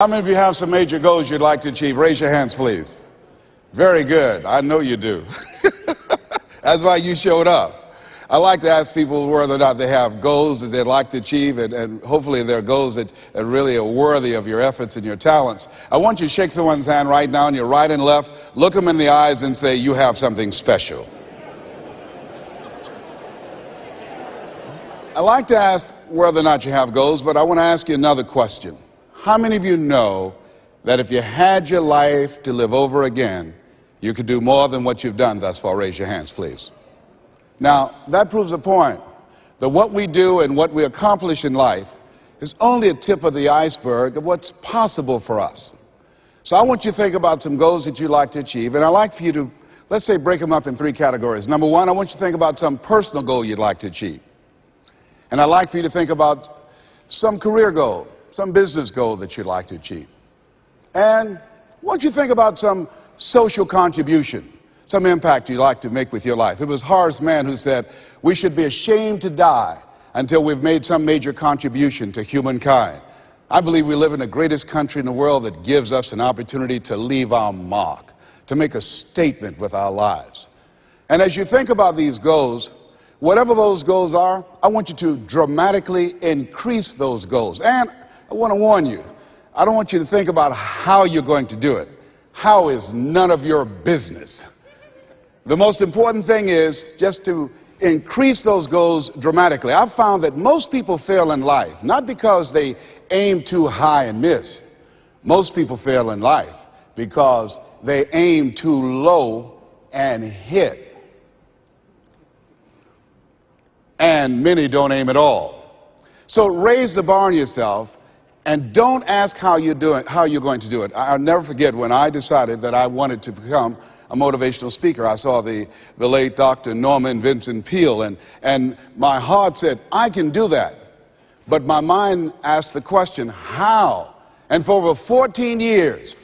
How many of you have some major goals you'd like to achieve? Raise your hands, please. Very good. I know you do. That's why you showed up. I like to ask people whether or not they have goals that they'd like to achieve, and hopefully they're goals that really are worthy of your efforts and your talents. I want you to shake someone's hand right now on your right and left, look them in the eyes and say, you have something special. I like to ask whether or not you have goals, but I want to ask you another question. How many of you know that if you had your life to live over again, you could do more than what you've done thus far? Raise your hands, please. Now, that proves the point that what we do and what we accomplish in life is only a tip of the iceberg of what's possible for us. So I want you to think about some goals that you'd like to achieve, and I'd like for you to, let's say, break them up in three categories. Number one, I want you to think about some personal goal you'd like to achieve. And I'd like for you to think about some career goal, some business goal that you'd like to achieve. And I want you to think about some social contribution, some impact you'd like to make with your life. It was Horace Mann who said, we should be ashamed to die until we've made some major contribution to humankind. I believe we live in the greatest country in the world that gives us an opportunity to leave our mark, to make a statement with our lives. And as you think about these goals, whatever those goals are, I want you to dramatically increase those goals. And I want to warn you, I don't want you to think about how you're going to do it. How is none of your business. The most important thing is just to increase those goals dramatically. I've found that most people fail in life, not because they aim too high and miss. Most people fail in life because they aim too low and hit. And many don't aim at all. So raise the bar on yourself and don't ask how you're going to do it. I'll never forget when I decided that I wanted to become a motivational speaker. I saw the late Dr. Norman Vincent Peale, and my heart said, I can do that. But my mind asked the question, how? And for over 14 years,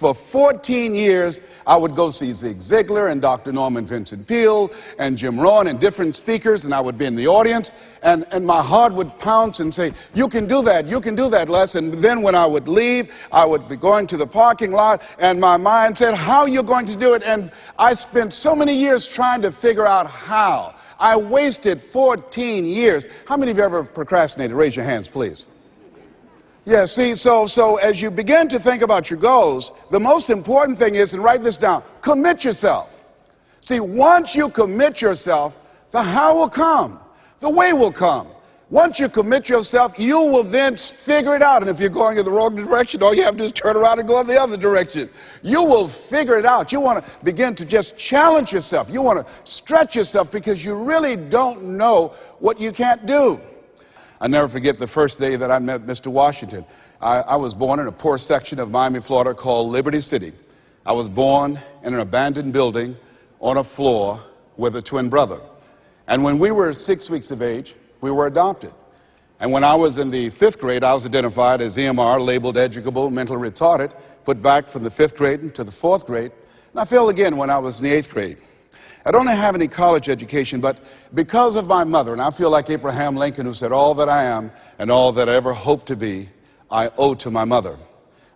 I would go see Zig Ziglar and Dr. Norman Vincent Peale and Jim Rohn and different speakers, and I would be in the audience, and my heart would pounce and say, you can do that, Les. And then when I would leave, I would be going to the parking lot, and my mind said, how are you going to do it? And I spent so many years trying to figure out how. I wasted 14 years. How many of you ever procrastinated? Raise your hands, please. Yeah, see, so as you begin to think about your goals, the most important thing is, and write this down, commit yourself. See, once you commit yourself, the how will come, the way will come. Once you commit yourself, you will then figure it out. And if you're going in the wrong direction, all you have to do is turn around and go in the other direction. You will figure it out. You want to begin to just challenge yourself. You want to stretch yourself because you really don't know what you can't do. I'll never forget the first day that I met Mr. Washington. I was born in a poor section of Miami, Florida called Liberty City. I was born in an abandoned building on a floor with a twin brother. And when we were 6 weeks of age, we were adopted. And when I was in the 5th grade, I was identified as EMR, labeled educable, mentally retarded, put back from the 5th grade into the 4th grade. And I failed again when I was in the 8th grade. I don't have any college education, but because of my mother, and I feel like Abraham Lincoln, who said, all that I am and all that I ever hope to be, I owe to my mother.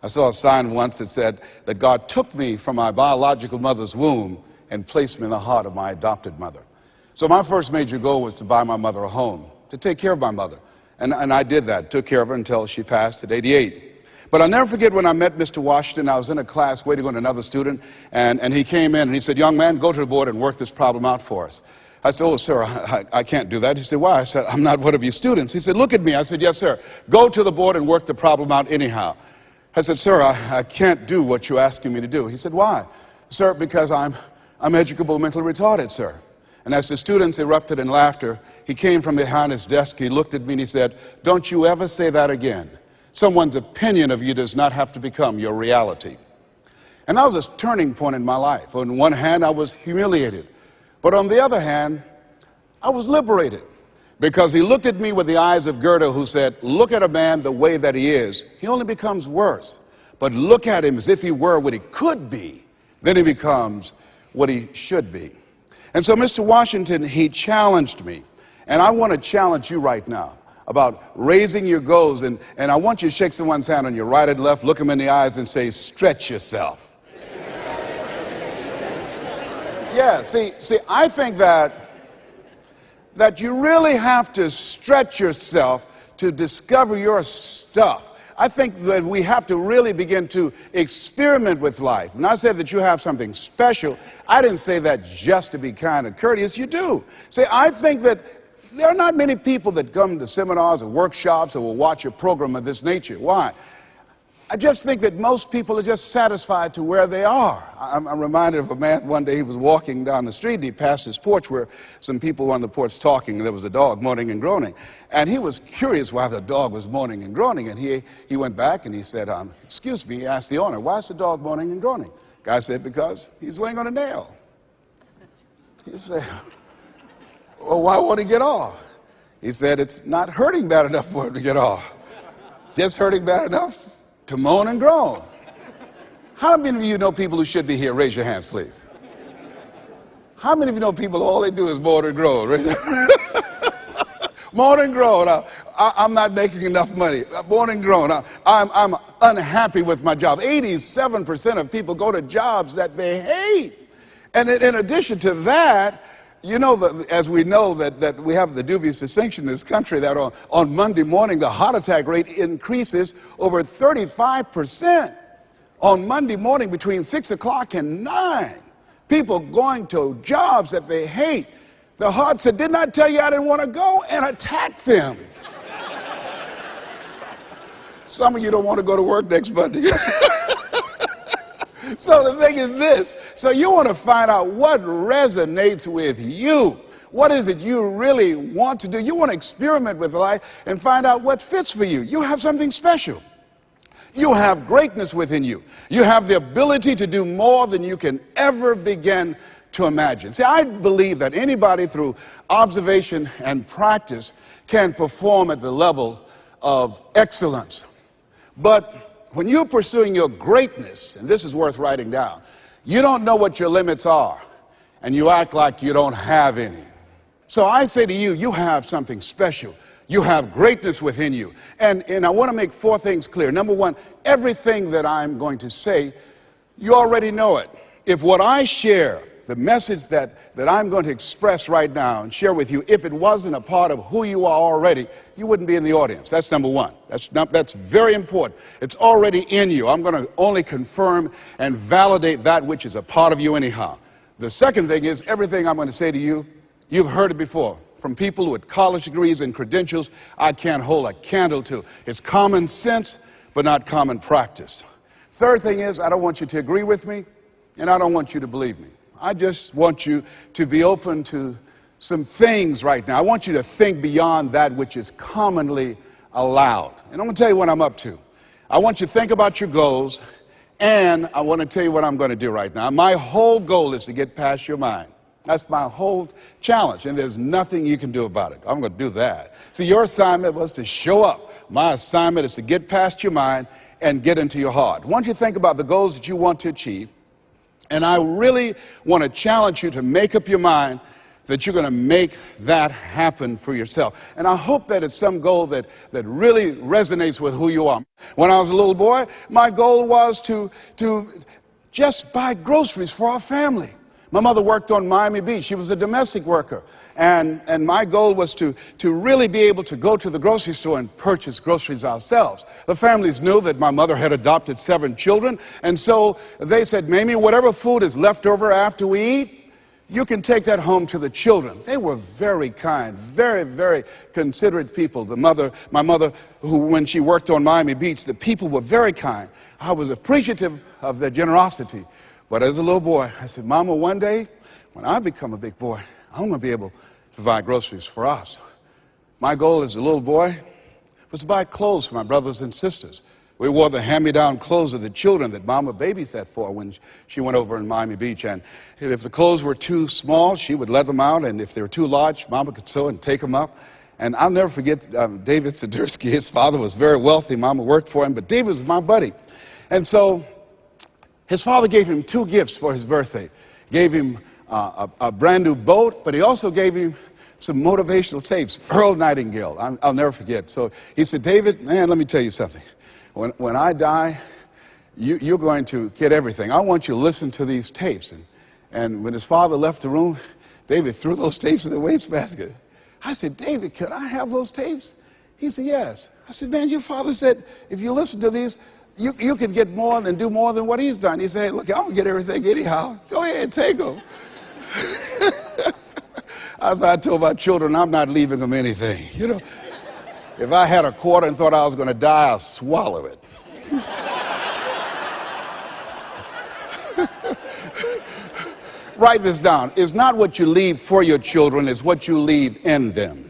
I saw a sign once that said that God took me from my biological mother's womb and placed me in the heart of my adopted mother. So my first major goal was to buy my mother a home, to take care of my mother. And I did that, took care of her until she passed at 88. But I'll never forget when I met Mr. Washington. I was in a class waiting on another student, and he came in and he said, young man, go to the board and work this problem out for us. I said, oh, sir, I can't do that. He said, why? I said, I'm not one of your students. He said, look at me. I said, yes, sir. Go to the board and work the problem out anyhow. I said, sir, I can't do what you're asking me to do. He said, why? Sir, because I'm educable, mentally retarded, sir. And as the students erupted in laughter, he came from behind his desk, he looked at me and he said, don't you ever say that again. Someone's opinion of you does not have to become your reality. And that was a turning point in my life. On one hand, I was humiliated. But on the other hand, I was liberated. Because he looked at me with the eyes of Goethe, who said, look at a man the way that he is. He only becomes worse. But look at him as if he were what he could be. Then he becomes what he should be. And so Mr. Washington, he challenged me. And I want to challenge you right now. about raising your goals. And I want you to shake someone's hand on your right and left, look them in the eyes and say, stretch yourself. Yeah, see, I think that you really have to stretch yourself to discover your stuff. I think that we have to really begin to experiment with life. When I said that you have something special, I didn't say that just to be kind and courteous. You do. See, I think that there are not many people that come to seminars or workshops or will watch a program of this nature. Why? I just think that most people are just satisfied to where they are. I'm reminded of a man one day. He was walking down the street and he passed his porch where some people were on the porch talking, and there was a dog moaning and groaning. And he was curious why the dog was moaning and groaning. And he went back and he said, excuse me, he asked the owner, why is the dog moaning and groaning? Guy said, because he's laying on a nail. He said, well, why won't he get off? He said, it's not hurting bad enough for him to get off. Just hurting bad enough to moan and groan. How many of you know people who should be here? Raise your hands, please. How many of you know people, all they do is moan and groan? Moan and groan. I'm not making enough money. Moan and groan. I'm unhappy with my job. 87% of people go to jobs that they hate. And in addition to that, you know, as we know that we have the dubious distinction in this country that on Monday morning the heart attack rate increases over 35%. On Monday morning between 6 o'clock and 9, people going to jobs that they hate. The heart said, didn't I tell you I didn't want to go? And attack them. Some of you don't want to go to work next Monday. So the thing is this. So you want to find out what resonates with you. What is it you really want to do? You want to experiment with life and find out what fits for you. You have something special. You have greatness within you. You have the ability to do more than you can ever begin to imagine. See, I believe that anybody through observation and practice can perform at the level of excellence. But when you're pursuing your greatness, and this is worth writing down, you don't know what your limits are, and you act like you don't have any. So I say to you, you have something special. You have greatness within you. And I want to make 4 things clear. Number 1, everything that I'm going to say, you already know it. If what I share, the message that I'm going to express right now and share with you, if it wasn't a part of who you are already, you wouldn't be in the audience. That's number 1. That's very important. It's already in you. I'm going to only confirm and validate that which is a part of you anyhow. The second thing is, everything I'm going to say to you, you've heard it before. From people with college degrees and credentials, I can't hold a candle to. It's common sense, but not common practice. Third thing is, I don't want you to agree with me, and I don't want you to believe me. I just want you to be open to some things right now. I want you to think beyond that which is commonly allowed. And I'm going to tell you what I'm up to. I want you to think about your goals, and I want to tell you what I'm going to do right now. My whole goal is to get past your mind. That's my whole challenge, and there's nothing you can do about it. I'm going to do that. See, your assignment was to show up. My assignment is to get past your mind and get into your heart. I want you to think about the goals that you want to achieve. And I really want to challenge you to make up your mind that you're going to make that happen for yourself. And I hope that it's some goal that really resonates with who you are. When I was a little boy, my goal was to just buy groceries for our family. My mother worked on Miami Beach. She was a domestic worker. And my goal was to really be able to go to the grocery store and purchase groceries ourselves. The families knew that my mother had adopted 7 children. And so they said, Mamie, whatever food is left over after we eat, you can take that home to the children. They were very kind, very, very considerate people. My mother, who when she worked on Miami Beach, the people were very kind. I was appreciative of their generosity. But as a little boy, I said, Mama, one day, when I become a big boy, I'm going to be able to buy groceries for us. My goal as a little boy was to buy clothes for my brothers and sisters. We wore the hand-me-down clothes of the children that Mama babysat for when she went over in Miami Beach. And if the clothes were too small, she would let them out. And if they were too large, Mama could sew and take them up. And I'll never forget David Sidursky. His father was very wealthy. Mama worked for him, but David was my buddy. And so his father gave him 2 gifts for his birthday. Gave him a brand new boat, but he also gave him some motivational tapes. Earl Nightingale, I'll never forget. So he said, David, man, let me tell you something. When I die, you're going to get everything. I want you to listen to these tapes. And when his father left the room, David threw those tapes in the wastebasket. I said, David, could I have those tapes? He said, yes. I said, man, your father said, if you listen to these, you can get more and do more than what he's done. He said, look, I'm going to get everything anyhow. Go ahead, take them. I told my children, I'm not leaving them anything. You know, if I had a quarter and thought I was going to die, I'll swallow it. Write this down. It's not what you leave for your children, it's what you leave in them.